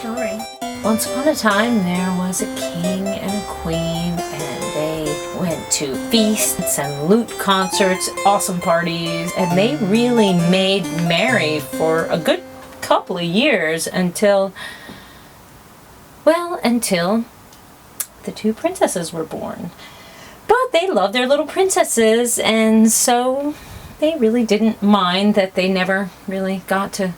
story. Once upon a time, there was a king and a queen, and they went to feasts and lute concerts, awesome parties, and they really made merry for a good couple of years until the two princesses were born. But they loved their little princesses, and so they really didn't mind that they never really got to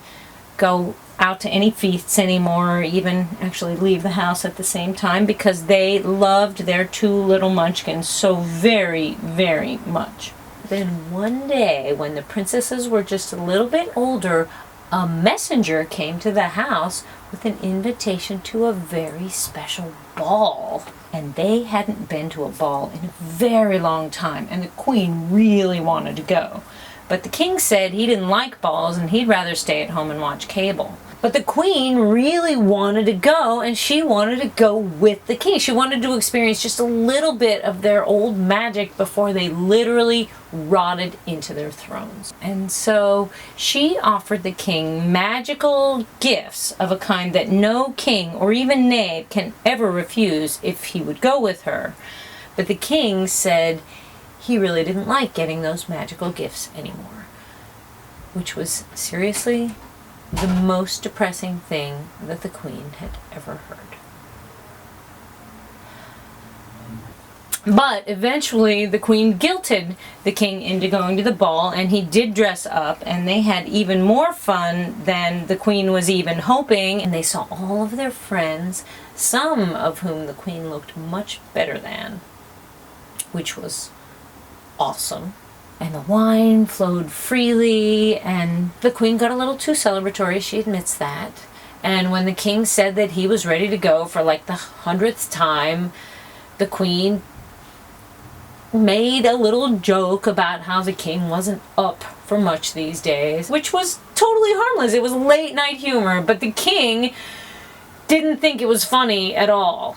go out to any feasts anymore, or even actually leave the house at the same time, because they loved their two little munchkins so very, very much. Then one day, when the princesses were just a little bit older, a messenger came to the house with an invitation to a very special ball. And they hadn't been to a ball in a very long time, and the queen really wanted to go. But the king said he didn't like balls and he'd rather stay at home and watch cable. But the queen really wanted to go, and she wanted to go with the king. She wanted to experience just a little bit of their old magic before they literally rotted into their thrones. And so she offered the king magical gifts of a kind that no king or even knave can ever refuse if he would go with her. But the king said he really didn't like getting those magical gifts anymore, which was seriously the most depressing thing that the queen had ever heard. But eventually the queen guilted the king into going to the ball, and he did dress up, and they had even more fun than the queen was even hoping, and they saw all of their friends, some of whom the queen looked much better than, which was awesome. And the wine flowed freely, and the queen got a little too celebratory, she admits that. And when the king said that he was ready to go for like the 100th time, the queen made a little joke about how the king wasn't up for much these days, which was totally harmless. It was late night humor, but the king didn't think it was funny at all.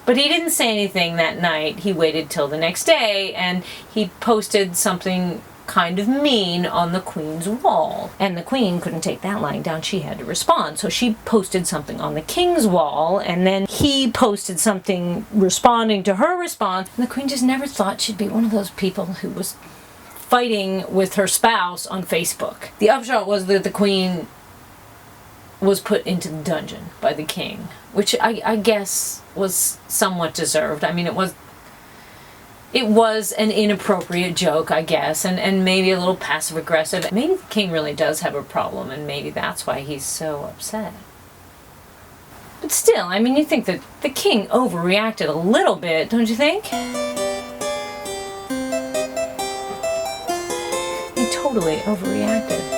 But he didn't say anything that night. He waited till the next day, and he posted something kind of mean on the queen's wall. And the queen couldn't take that lying down. She had to respond. So she posted something on the king's wall, and then he posted something responding to her response. And the queen just never thought she'd be one of those people who was fighting with her spouse on Facebook. The upshot was that the queen was put into the dungeon by the king, which I guess was somewhat deserved. I mean, it was an inappropriate joke, I guess, and maybe a little passive-aggressive. Maybe the king really does have a problem, and maybe that's why he's so upset. But still, I mean, you think that the king overreacted a little bit, don't you think? He totally overreacted.